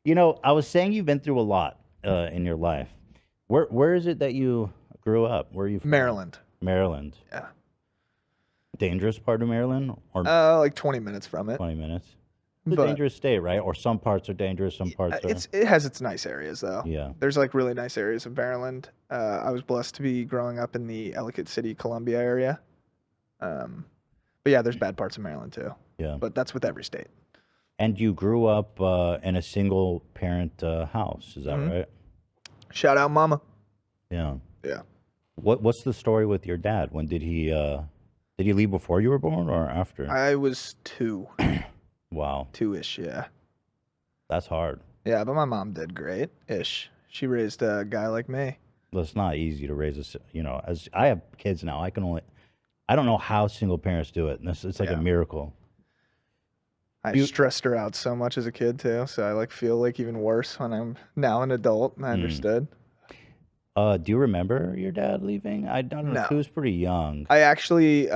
I was saying you've been through a lot in your life. Where is it that you grew up? Where are you from? Maryland. Maryland. Yeah. Dangerous part of Maryland or Like 20 minutes from it. 20 minutes? It's a But dangerous state, right? Or some parts are dangerous, some parts are. it has its nice areas though. Yeah. There's like really nice areas of Maryland. I was blessed to be growing up in the Ellicott City, Columbia area. Um, but yeah, there's bad parts of Maryland too. Yeah. But that's with every state. And you grew up in a single parent house, is that Mhm. right? Shout out, mama. Yeah. Yeah. What's the story with your dad? When did he leave before you were born or after? I was 2, Wow. 2-ish. Yeah. That's hard. Yeah, but my mom did great ish. She raised a guy like me. Well, it's not easy to raise as I have kids now, I don't know how single parents do it. And it's like a Yeah. miracle. I stressed her out so much as a kid too, so I feel like even worse when I'm now an adult and I understood. Do you remember your dad leaving? I don't know. No. He was pretty young. I actually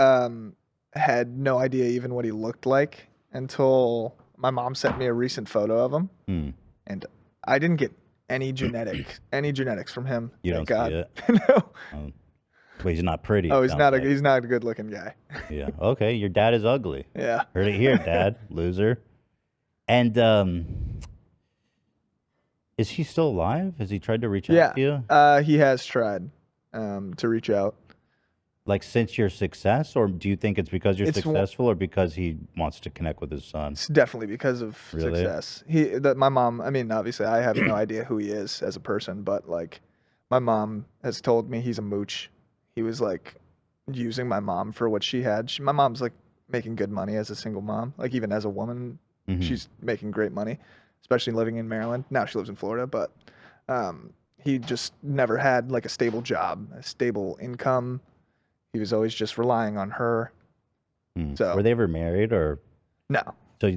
had no idea even what he looked like until my mom sent me a recent photo of him, and I didn't get any genetics from him. You thank don't God. see it? No. But he's not pretty. Oh, it he's sounds not like. he's not a good looking guy. Yeah. Okay. Your dad is ugly. Yeah. Heard it here, Dad. Loser. And is he still alive? Has he tried to reach out to you? Yeah. He has tried to reach out. Like since your success, or do you think it's because you're It's successful, or because he wants to connect with his son? It's definitely because of Really? success. My mom, I mean, obviously I have no idea who he is as a person, but like my mom has told me he's a mooch. He was like using my mom for what she had. My mom's like making good money as a single mom. Like even as a woman, she's making great money, especially living in Maryland. Now she lives in Florida, but he just never had like a stable job, a stable income. He was always just relying on her. So Were they ever married, or no? so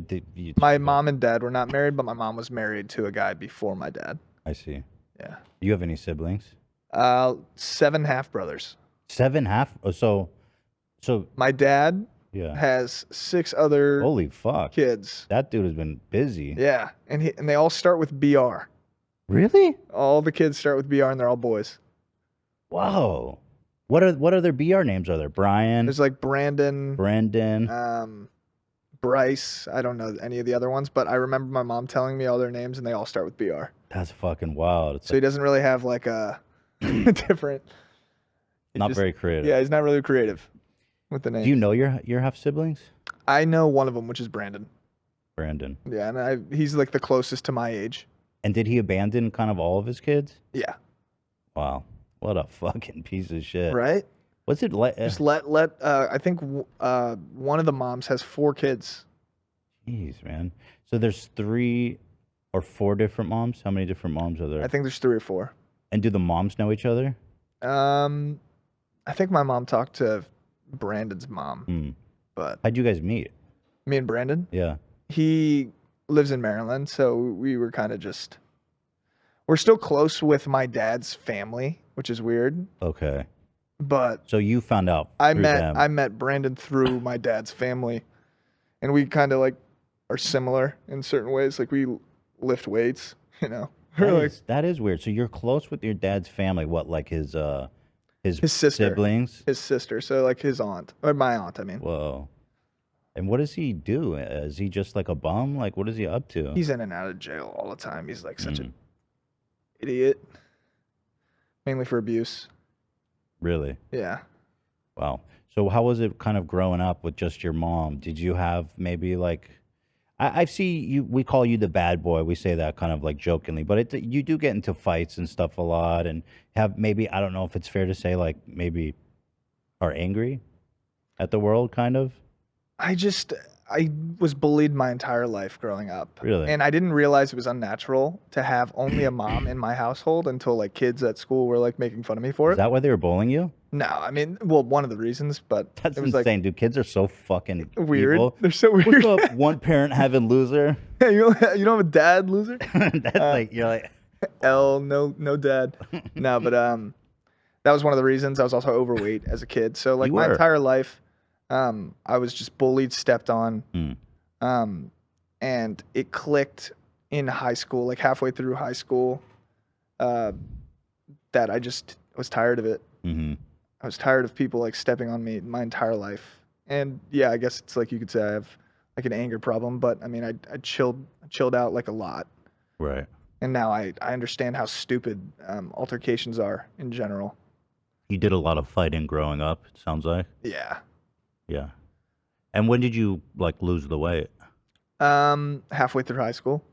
My mom and dad were not married, but my mom was married to a guy before my dad. I see. Yeah. Do you have any siblings? 7 half brothers. 7 half. Oh, so My dad yeah. has 6 other Holy fuck. kids. That dude has been busy. Yeah, and they all start with BR. Really? All the kids start with BR, and they're all boys. Whoa. What are their BR names? Are there Brian? There's like Brandon, Brendan. Bryce. I don't know any of the other ones, but I remember my mom telling me all their names, and they all start with BR. That's fucking wild. So he doesn't really have like a different. Not very creative. Yeah, he's not really creative with the names. Do you know your half siblings? I know one of them, which is Brandon. Brandon. Yeah, and he's like the closest to my age. And did he abandon kind of all of his kids? Yeah. Wow. What a fucking piece of shit. Right? What's it like? Just I think one of the moms has 4 kids. Jeez, man. So there's 3 or 4 different moms? How many different moms are there? I think there's 3 or 4. And do the moms know each other? I think my mom talked to Brandon's mom. But how'd you guys meet? Me and Brandon? Yeah. He lives in Maryland, so we were kind of just... We're still close with my dad's family, which is weird. Okay. But so you found out I through them. I met Brandon through my dad's family, and we kind of like are similar in certain ways. Like we lift weights, you know. That is weird. So you're close with your dad's family. What, like his sister, siblings? His sister. So like his aunt, or my aunt, I mean. Whoa. And what does he do? Is he just like a bum? Like, what is he up to? He's in and out of jail all the time. He's like such an idiot. Mainly for abuse. Really? Yeah. Wow. So how was it kind of growing up with just your mom? Did you have maybe like, I see you, we call you the bad boy. We say that kind of like jokingly, but you do get into fights and stuff a lot and have maybe, I don't know if it's fair to say like maybe are angry at the world kind of? I was bullied my entire life growing up. Really? And I didn't realize it was unnatural to have only a mom in my household until like kids at school were like making fun of me for it. Is that why they were bullying you? No, I mean, well, one of the reasons, but that's it was insane, dude. Kids are so fucking weird. Evil. They're so weird. What's up, one parent having loser? you don't have a dad, loser? That's like you're like no dad. No, but that was one of the reasons. I was also overweight as a kid. So like my entire life, I was just bullied, stepped on, and it clicked in high school, like halfway through high school, uh, that I just was tired of it. Mm-hmm. I was tired of people like stepping on me my entire life. And yeah, I guess it's like you could say I have like an anger problem, but I mean, I chilled out like a lot. Right. And now I understand how stupid altercations are in general. You did a lot of fighting growing up, it sounds like. Yeah. Yeah. And when did you like lose the weight? Halfway through high school,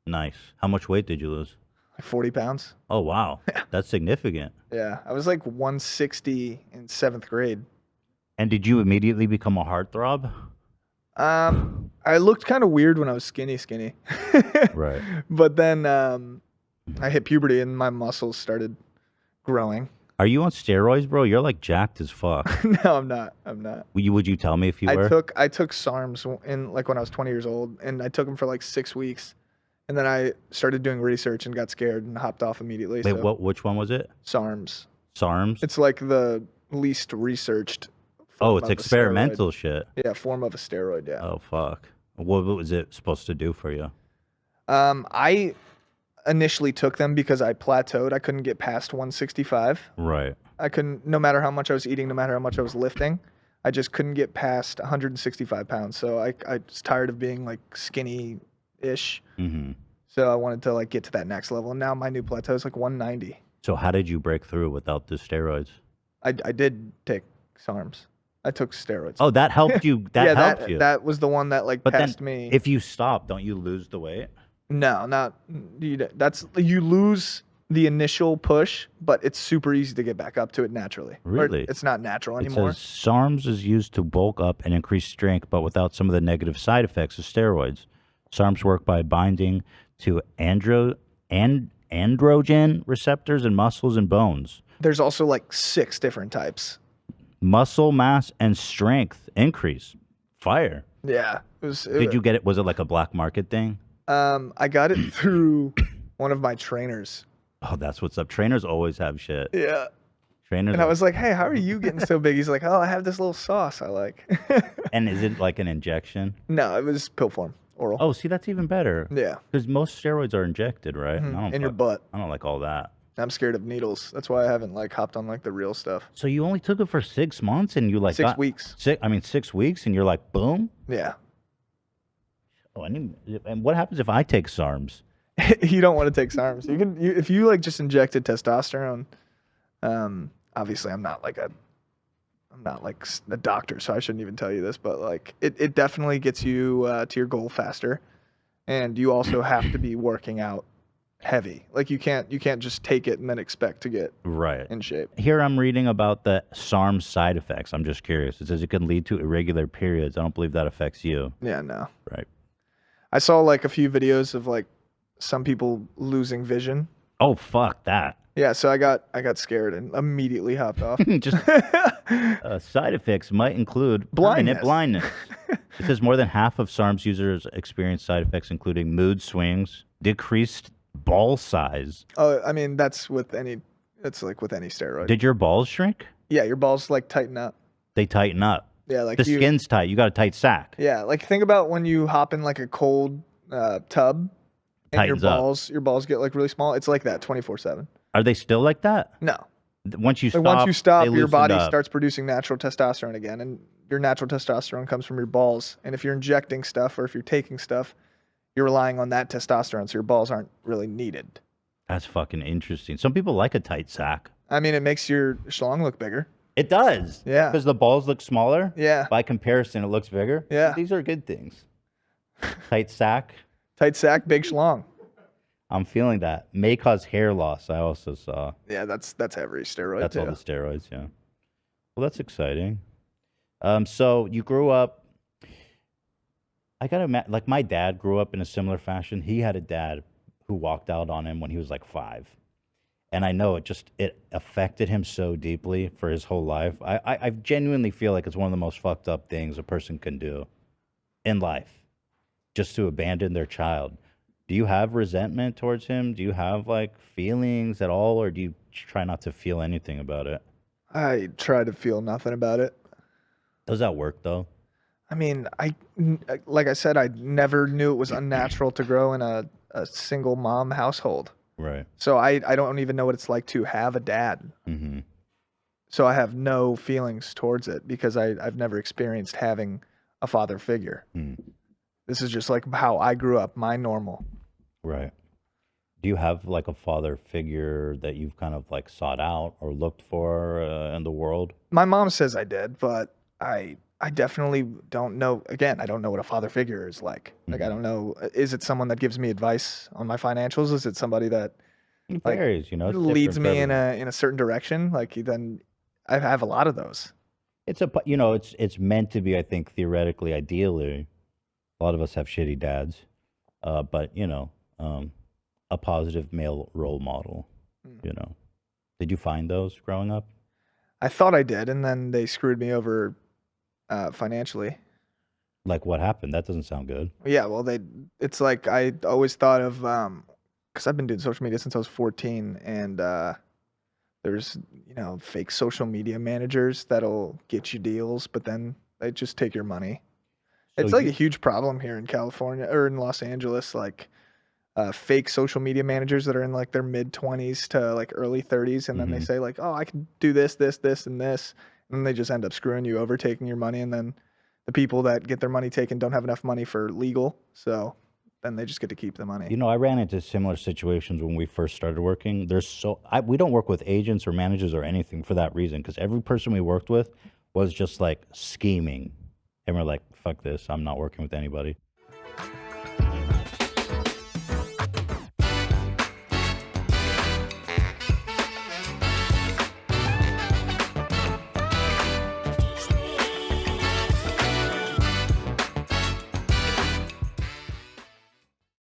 Nice. How much weight did you lose? like 40 pounds. Oh, wow. That's significant. Yeah. I was like 160 in seventh grade. And did you immediately become a heartthrob? I looked kind of weird when I was skinny. Right. But then I hit puberty and my muscles started growing. Are you on steroids, bro? You're like jacked as fuck. No, I'm not. I'm not. Would you tell me if you were? I took SARMs in like when I was 20 years old, and I took them for like 6 weeks, and then I started doing research and got scared and hopped off immediately. Wait, So which one was it? SARMs. SARMs? It's like the least researched. Oh, form it's of a experimental steroid. shit. Yeah, form of a steroid. Yeah. Oh, fuck. What was it supposed to do for you? I initially took them because I plateaued. I couldn't get past 165. Right. I couldn't, no matter how much I was eating, no matter how much I was lifting, I just couldn't get past 165 pounds. So I was tired of being like skinny-ish. Mm-hmm. So I wanted to like get to that next level. And now my new plateau is like 190. So how did you break through without the steroids? I did take SARMs. I took steroids. Oh, that helped you. That yeah, helped you. that was the one that like But then, passed me. if you stop, don't you lose the weight? No, not you lose the initial push, but it's super easy to get back up to it naturally. Or Really? it's not natural It anymore. says SARMs is used to bulk up and increase strength, but without some of the negative side effects of steroids. SARMs work by binding to androgen receptors in muscles and bones. There's also like 6 different types. Muscle mass and strength increase. Fire. Yeah. Did you get it? Was it like a black market thing? I got it through one of my trainers. Oh, that's what's up. Trainers always have shit. Yeah. Trainers. And I was like, "Hey, how are you getting so big?" He's like, "Oh, I have this little sauce I like." And is it like an injection? No, it was pill form, oral. Oh, see, that's even better. Yeah. Because most steroids are injected, right? And I don't In your butt. I don't like all that. I'm scared of needles. That's why I haven't like hopped on like the real stuff. So you only took it for 6 months, and you like 6 weeks. 6 weeks, and you're like, boom. Yeah. Oh, and what happens if I take SARMs? You don't want to take SARMs. If you like just injected testosterone. Obviously, I'm not like a doctor, so I shouldn't even tell you this, but like it definitely gets you to your goal faster, and you also have to be working out heavy. Like you can't just take it and then expect to get Right. in shape. Here I'm reading about the SARM side effects. I'm just curious. It says it can lead to irregular periods. I don't believe that affects you. Yeah, no. Right. I saw like a few videos of like some people losing vision. Oh, fuck that. Yeah, so I got scared and immediately hopped off. Just side effects might include Blindness. permanent blindness. It says more than half of SARMs users experience side effects, including mood swings, decreased ball size. Oh, I mean that's like with any steroid. Did your balls shrink? Yeah, your balls like tighten up. They tighten up. Yeah, like The skin's tight. You got a tight sack. Yeah, like think about when you hop in like a cold tub and Tightens up. your balls get like really small. It's like that 24/7. Are they still like that? No. Once you Like stop, once you stop, they your loosened body up. starts producing natural testosterone again, and your natural testosterone comes from your balls. And if you're injecting stuff or if you're taking stuff, you're relying on that testosterone, so your balls aren't really needed. That's fucking interesting. Some people like a tight sack. I mean, it makes your schlong look bigger. It does. Yeah. Because the balls look smaller. Yeah. By comparison, it looks bigger. Yeah. These are good things. Tight sack. Tight sack, big schlong. I'm feeling that. May cause hair loss. I also saw. Yeah, that's every steroid That's too. all the steroids. Yeah. Well, that's exciting. So you grew up. I gotta like my dad grew up in a similar fashion. He had a dad who walked out on him when he was like 5. And I know it affected him so deeply for his whole life. I genuinely feel like it's one of the most fucked up things a person can do in life, just to abandon their child. Do you have resentment towards him? Do you have like feelings at all, or do you try not to feel anything about it? I try to feel nothing about it. Does that work though? I mean, like I said, I never knew it was unnatural to grow in a single mom household. Right. So I don't even know what it's like to have a dad. Mm-hmm. So I have no feelings towards it because I've never experienced having a father figure. Mm. This is just like how I grew up, my normal. Right. Do you have like a father figure that you've kind of like sought out or looked for in the world? My mom says I did, but I definitely don't know. Again, I don't know what a father figure is like. Like I Mm-hmm. don't know. Is it someone that gives me advice on my financials? Is it somebody that It like varies, it's leads different for me everyone. in a certain direction? Like then I have a lot of those. It's meant to be, I think, theoretically, ideally. A lot of us have shitty dads, but a positive male role model. Mm. You know, did you find those growing up? I thought I did, and then they screwed me over financially. Like what happened? That doesn't sound good. Yeah, well, it's like I always thought of because I've been doing social media since I was 14, and there's fake social media managers that'll get you deals, but then they just take your money. So It's like a you, huge problem here in California or in Los Angeles, like fake social media managers that are in like their mid 20s to like early 30s, and then they hmm say like, "Oh, I can do this, this, this, and this," and then they just end up screwing you over, taking your money, and then the people that get their money taken don't have enough money for legal, so then they just get to keep the money. I ran into similar situations when we first started working. We don't work with agents or managers or anything for that reason, because every person we worked with was just like scheming, and we're like, fuck this, I'm not working with anybody.